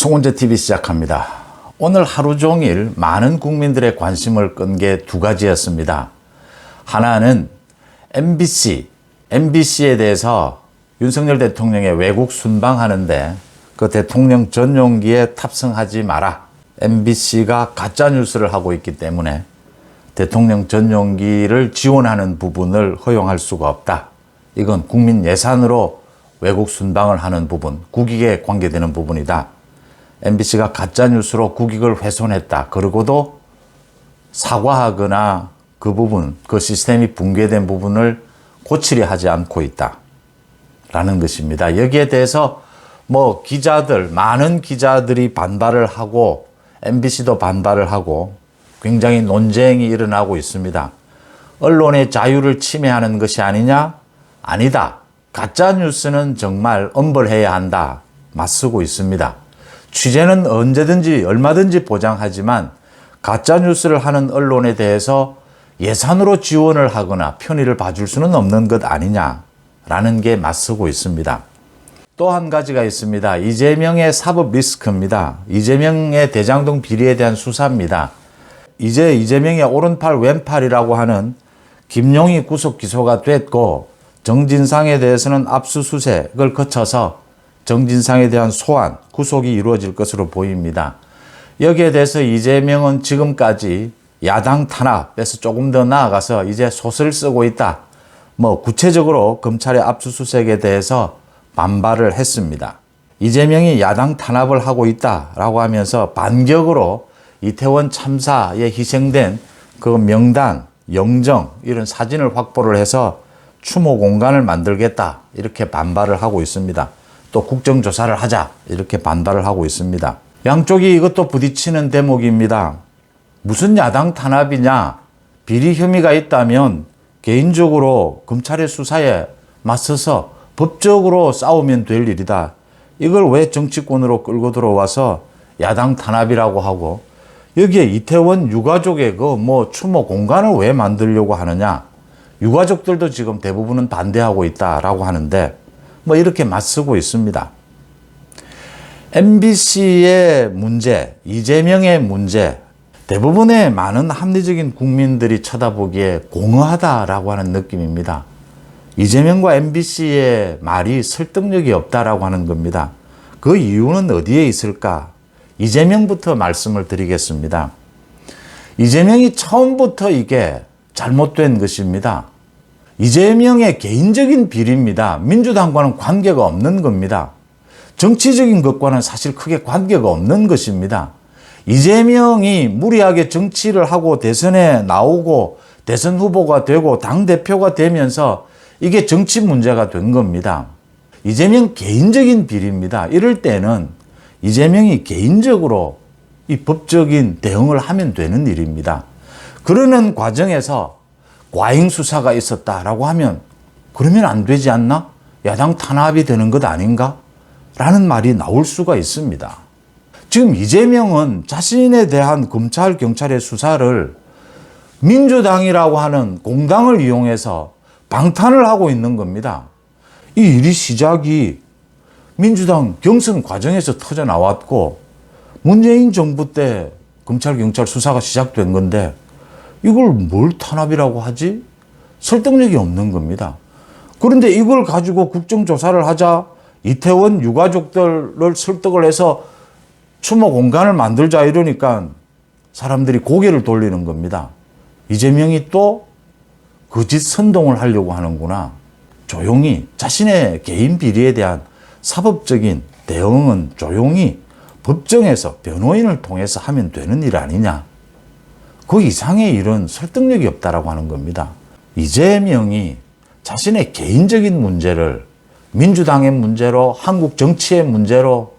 송원재TV 시작합니다. 오늘 하루 종일 많은 국민들의 관심을 끈 게 두 가지였습니다. 하나는 MBC에 대해서 윤석열 대통령의 외국 순방하는데 그 대통령 전용기에 탑승하지 마라. MBC가 가짜뉴스를 하고 있기 때문에 대통령 전용기를 지원하는 부분을 허용할 수가 없다. 이건 국민 예산으로 외국 순방을 하는 부분, 국익에 관계되는 부분이다. MBC가 가짜뉴스로 국익을 훼손했다. 그러고도 사과하거나 그 부분, 그 시스템이 붕괴된 부분을 고치려 하지 않고 있다. 라는 것입니다. 여기에 대해서 많은 기자들이 반발을 하고 MBC도 반발을 하고 굉장히 논쟁이 일어나고 있습니다. 언론의 자유를 침해하는 것이 아니냐? 아니다. 가짜뉴스는 정말 엄벌해야 한다. 맞서고 있습니다. 취재는 언제든지 얼마든지 보장하지만 가짜뉴스를 하는 언론에 대해서 예산으로 지원을 하거나 편의를 봐줄 수는 없는 것 아니냐라는 게 맞서고 있습니다. 또 한 가지가 있습니다. 이재명의 사법 리스크입니다. 이재명의 대장동 비리에 대한 수사입니다. 이제 이재명의 오른팔 왼팔이라고 하는 김용희 구속 기소가 됐고 정진상에 대해서는 압수수색을 거쳐서 정진상에 대한 소환, 구속이 이루어질 것으로 보입니다. 여기에 대해서 이재명은 지금까지 야당 탄압에서 조금 더 나아가서 이제 소설을 쓰고 있다. 구체적으로 검찰의 압수수색에 대해서 반발을 했습니다. 이재명이 야당 탄압을 하고 있다라고 하면서 반격으로 이태원 참사에 희생된 그 명단, 영정 이런 사진을 확보를 해서 추모 공간을 만들겠다 이렇게 반발을 하고 있습니다. 또 국정조사를 하자 이렇게 반발을 하고 있습니다. 양쪽이 이것도 부딪히는 대목입니다. 무슨 야당 탄압이냐? 비리 혐의가 있다면 개인적으로 검찰의 수사에 맞서서 법적으로 싸우면 될 일이다. 이걸 왜 정치권으로 끌고 들어와서 야당 탄압이라고 하고 여기에 이태원 유가족의 추모 공간을 왜 만들려고 하느냐? 유가족들도 지금 대부분은 반대하고 있다라고 하는데 이렇게 맞서고 있습니다. MBC의 문제, 이재명의 문제, 대부분의 많은 합리적인 국민들이 쳐다보기에 공허하다라고 하는 느낌입니다. 이재명과 MBC의 말이 설득력이 없다라고 하는 겁니다. 그 이유는 어디에 있을까? 이재명부터 말씀을 드리겠습니다. 이재명이 처음부터 이게 잘못된 것입니다. 이재명의 개인적인 비리입니다. 민주당과는 관계가 없는 겁니다. 정치적인 것과는 사실 크게 관계가 없는 것입니다. 이재명이 무리하게 정치를 하고 대선에 나오고 대선 후보가 되고 당대표가 되면서 이게 정치 문제가 된 겁니다. 이재명 개인적인 비리입니다. 이럴 때는 이재명이 개인적으로 이 법적인 대응을 하면 되는 일입니다. 그러는 과정에서 과잉 수사가 있었다라고 하면 그러면 안 되지 않나? 야당 탄압이 되는 것 아닌가? 라는 말이 나올 수가 있습니다. 지금 이재명은 자신에 대한 검찰, 경찰의 수사를 민주당이라고 하는 공당을 이용해서 방탄을 하고 있는 겁니다. 이 일이 시작이 민주당 경선 과정에서 터져 나왔고 문재인 정부 때 검찰, 경찰 수사가 시작된 건데 이걸 뭘 탄압이라고 하지? 설득력이 없는 겁니다. 그런데 이걸 가지고 국정조사를 하자 이태원 유가족들을 설득을 해서 추모 공간을 만들자 이러니까 사람들이 고개를 돌리는 겁니다. 이재명이 또 거짓 선동을 하려고 하는구나. 조용히 자신의 개인 비리에 대한 사법적인 대응은 조용히 법정에서 변호인을 통해서 하면 되는 일 아니냐. 그 이상의 일은 설득력이 없다라고 하는 겁니다. 이재명이 자신의 개인적인 문제를 민주당의 문제로 한국 정치의 문제로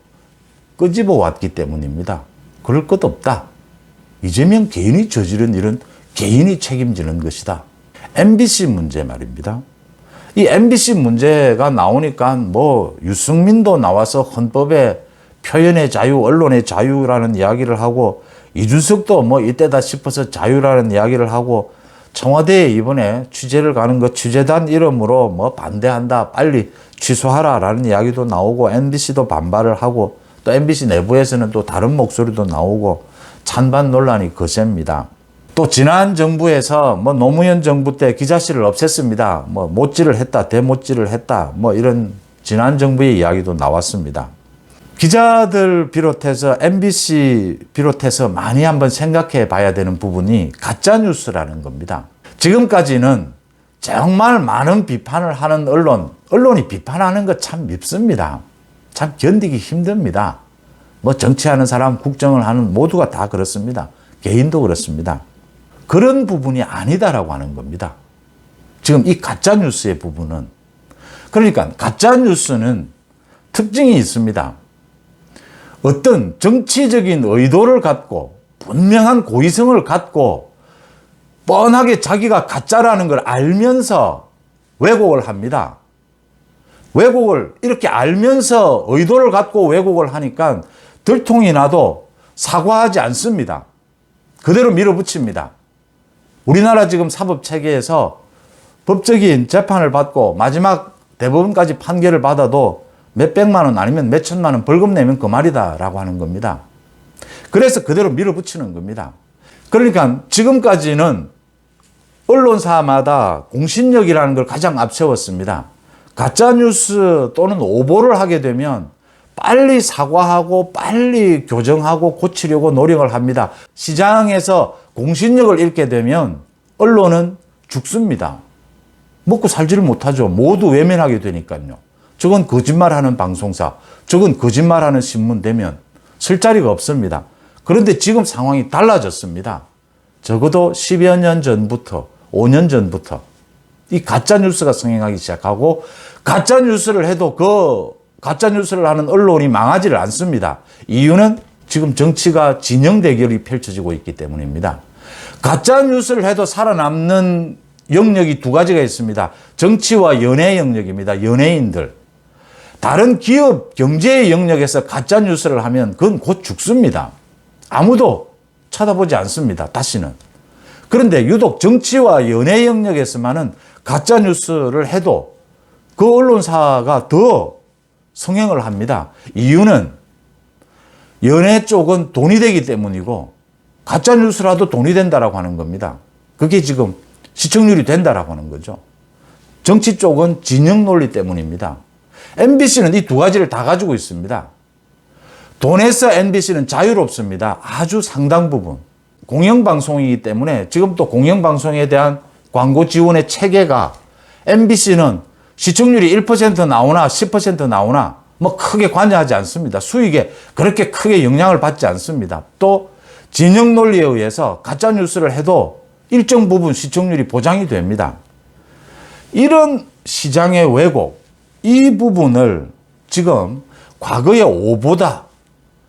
끄집어 왔기 때문입니다. 그럴 것 없다. 이재명 개인이 저지른 일은 개인이 책임지는 것이다. MBC 문제 말입니다. 이 MBC 문제가 나오니까 유승민도 나와서 헌법에 표현의 자유, 언론의 자유라는 이야기를 하고 이준석도 이때다 싶어서 자유라는 이야기를 하고 청와대에 이번에 취재를 가는 거 취재단 이름으로 반대한다. 빨리 취소하라라는 이야기도 나오고 MBC도 반발을 하고 또 MBC 내부에서는 또 다른 목소리도 나오고 찬반 논란이 거셉니다. 또 지난 정부에서 뭐 노무현 정부 때 기자실을 없앴습니다. 뭐 못질을 했다, 대못질을 했다, 뭐 이런 지난 정부의 이야기도 나왔습니다. 기자들 비롯해서 MBC 비롯해서 많이 한번 생각해 봐야 되는 부분이 가짜뉴스라는 겁니다. 지금까지는 정말 많은 비판을 하는 언론이 비판하는 거 참 밉습니다. 참 견디기 힘듭니다. 뭐 정치하는 사람, 국정을 하는 모두가 다 그렇습니다. 개인도 그렇습니다. 그런 부분이 아니다라고 하는 겁니다. 지금 이 가짜뉴스의 부분은. 그러니까 가짜뉴스는 특징이 있습니다. 어떤 정치적인 의도를 갖고 분명한 고의성을 갖고 뻔하게 자기가 가짜라는 걸 알면서 왜곡을 합니다. 왜곡을 이렇게 알면서 의도를 갖고 왜곡을 하니까 들통이 나도 사과하지 않습니다. 그대로 밀어붙입니다. 우리나라 지금 사법체계에서 법적인 재판을 받고 마지막 대법원까지 판결을 받아도 몇백만 원 아니면 몇천만 원 벌금 내면 그 말이다라고 하는 겁니다. 그래서 그대로 밀어붙이는 겁니다. 그러니까 지금까지는 언론사마다 공신력이라는 걸 가장 앞세웠습니다. 가짜뉴스 또는 오보를 하게 되면 빨리 사과하고 빨리 교정하고 고치려고 노력을 합니다. 시장에서 공신력을 잃게 되면 언론은 죽습니다. 먹고 살지를 못하죠. 모두 외면하게 되니까요. 저건 거짓말하는 방송사, 저건 거짓말하는 신문 되면 쓸 자리가 없습니다. 그런데 지금 상황이 달라졌습니다. 적어도 10여 년 전부터, 5년 전부터 이 가짜뉴스가 성행하기 시작하고 가짜뉴스를 해도 그 가짜뉴스를 하는 언론이 망하지를 않습니다. 이유는 지금 정치가 진영 대결이 펼쳐지고 있기 때문입니다. 가짜뉴스를 해도 살아남는 영역이 두 가지가 있습니다. 정치와 연예 영역입니다. 연예인들. 다른 기업, 경제의 영역에서 가짜뉴스를 하면 그건 곧 죽습니다. 아무도 쳐다보지 않습니다. 다시는. 그런데 유독 정치와 연예 영역에서만은 가짜뉴스를 해도 그 언론사가 더 성행을 합니다. 이유는 연예 쪽은 돈이 되기 때문이고 가짜뉴스라도 돈이 된다라고 하는 겁니다. 그게 지금 시청률이 된다라고 하는 거죠. 정치 쪽은 진영 논리 때문입니다. MBC는 이 두 가지를 다 가지고 있습니다. 돈에서 MBC는 자유롭습니다. 아주 상당 부분. 공영방송이기 때문에 지금 또 공영방송에 대한 광고 지원의 체계가 MBC는 시청률이 1% 나오나 10% 나오나 뭐 크게 관여하지 않습니다. 수익에 그렇게 크게 영향을 받지 않습니다. 또 진영 논리에 의해서 가짜뉴스를 해도 일정 부분 시청률이 보장이 됩니다. 이런 시장의 왜곡, 이 부분을 지금 과거의 오보다,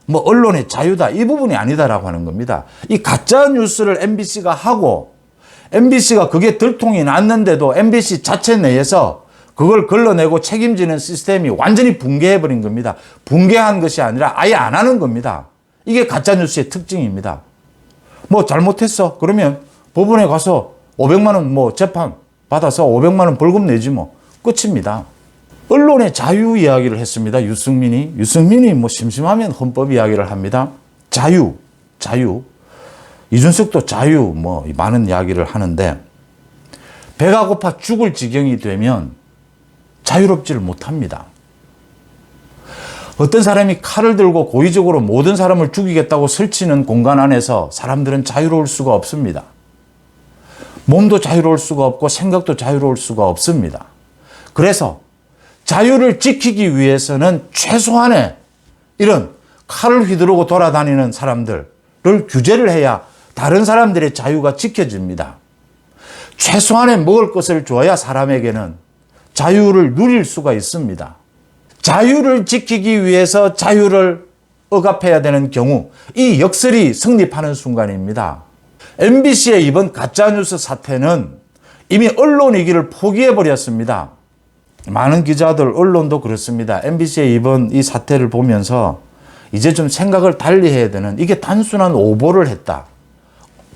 뭐 언론의 자유다, 이 부분이 아니다라고 하는 겁니다. 이 가짜뉴스를 MBC가 하고 MBC가 그게 들통이 났는데도 MBC 자체 내에서 그걸 걸러내고 책임지는 시스템이 완전히 붕괴해버린 겁니다. 붕괴한 것이 아니라 아예 안 하는 겁니다. 이게 가짜뉴스의 특징입니다. 뭐 잘못했어. 그러면 법원에 가서 500만 원 뭐 재판 받아서 500만 원 벌금 내지 뭐 끝입니다. 언론의 자유 이야기를 했습니다. 유승민이 뭐 심심하면 헌법 이야기를 합니다. 자유. 이준석도 자유 뭐 많은 이야기를 하는데 배가 고파 죽을 지경이 되면 자유롭지를 못합니다. 어떤 사람이 칼을 들고 고의적으로 모든 사람을 죽이겠다고 설치는 공간 안에서 사람들은 자유로울 수가 없습니다. 몸도 자유로울 수가 없고 생각도 자유로울 수가 없습니다. 그래서 자유를 지키기 위해서는 최소한의 이런 칼을 휘두르고 돌아다니는 사람들을 규제를 해야 다른 사람들의 자유가 지켜집니다. 최소한의 먹을 것을 줘야 사람에게는 자유를 누릴 수가 있습니다. 자유를 지키기 위해서 자유를 억압해야 되는 경우 이 역설이 성립하는 순간입니다. MBC의 이번 가짜뉴스 사태는 이미 언론이기를 포기해버렸습니다. 많은 기자들, 언론도 그렇습니다. MBC의 이번 이 사태를 보면서 이제 좀 생각을 달리 해야 되는, 이게 단순한 오보를 했다,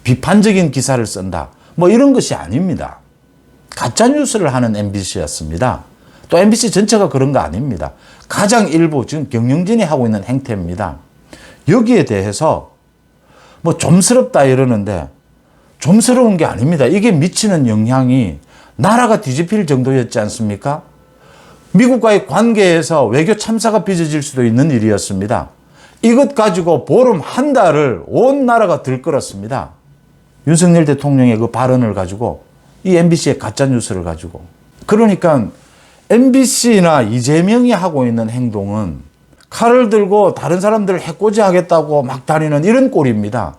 비판적인 기사를 쓴다, 뭐 이런 것이 아닙니다. 가짜뉴스를 하는 MBC였습니다. 또 MBC 전체가 그런 거 아닙니다. 가장 일부 지금 경영진이 하고 있는 행태입니다. 여기에 대해서 뭐 좀스럽다 이러는데 좀스러운 게 아닙니다. 이게 미치는 영향이 나라가 뒤집힐 정도였지 않습니까? 미국과의 관계에서 외교 참사가 빚어질 수도 있는 일이었습니다. 이것 가지고 보름 한 달을 온 나라가 들끓었습니다. 윤석열 대통령의 그 발언을 가지고 이 MBC의 가짜뉴스를 가지고. 그러니까 MBC나 이재명이 하고 있는 행동은 칼을 들고 다른 사람들을 해코지하겠다고 막 다니는 이런 꼴입니다.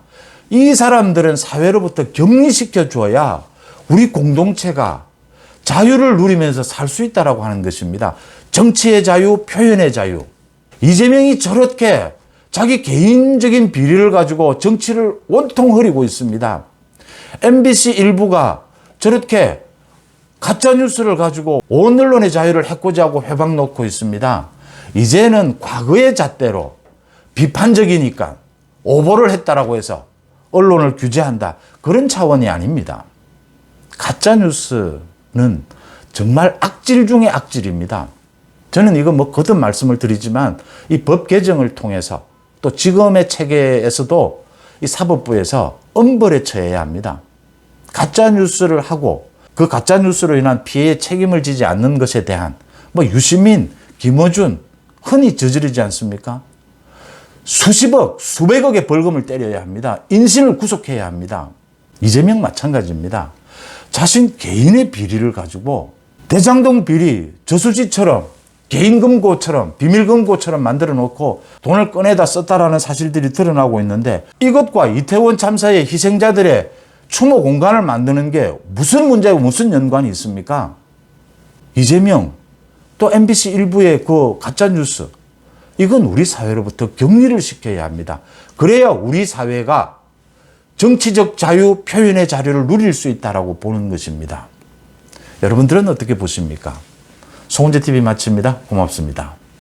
이 사람들은 사회로부터 격리시켜 줘야 우리 공동체가 자유를 누리면서 살 수 있다라고 하는 것입니다. 정치의 자유, 표현의 자유. 이재명이 저렇게 자기 개인적인 비리를 가지고 정치를 온통 흐리고 있습니다. MBC 일부가 저렇게 가짜뉴스를 가지고 온 언론의 자유를 해코지하고 회방 놓고 있습니다. 이제는 과거의 잣대로 비판적이니까 오보를 했다라고 해서 언론을 규제한다. 그런 차원이 아닙니다. 가짜뉴스는 정말 악질 중의 악질입니다. 저는 이거 뭐 거듭 말씀을 드리지만 이 법 개정을 통해서 또 지금의 체계에서도 이 사법부에서 엄벌에 처해야 합니다. 가짜뉴스를 하고 그 가짜뉴스로 인한 피해에 책임을 지지 않는 것에 대한 뭐 유시민, 김어준 흔히 저지르지 않습니까? 수십억, 수백억의 벌금을 때려야 합니다. 인신을 구속해야 합니다. 이재명 마찬가지입니다. 자신 개인의 비리를 가지고 대장동 비리, 저수지처럼 개인금고처럼 비밀금고처럼 만들어 놓고 돈을 꺼내다 썼다라는 사실들이 드러나고 있는데 이것과 이태원 참사의 희생자들의 추모 공간을 만드는 게 무슨 문제고 무슨 연관이 있습니까? 이재명 또 MBC 일부의 그 가짜뉴스 이건 우리 사회로부터 격리를 시켜야 합니다. 그래야 우리 사회가 정치적 자유, 표현의 자유를 누릴 수 있다라고 보는 것입니다. 여러분들은 어떻게 보십니까? 송은재TV 마칩니다. 고맙습니다.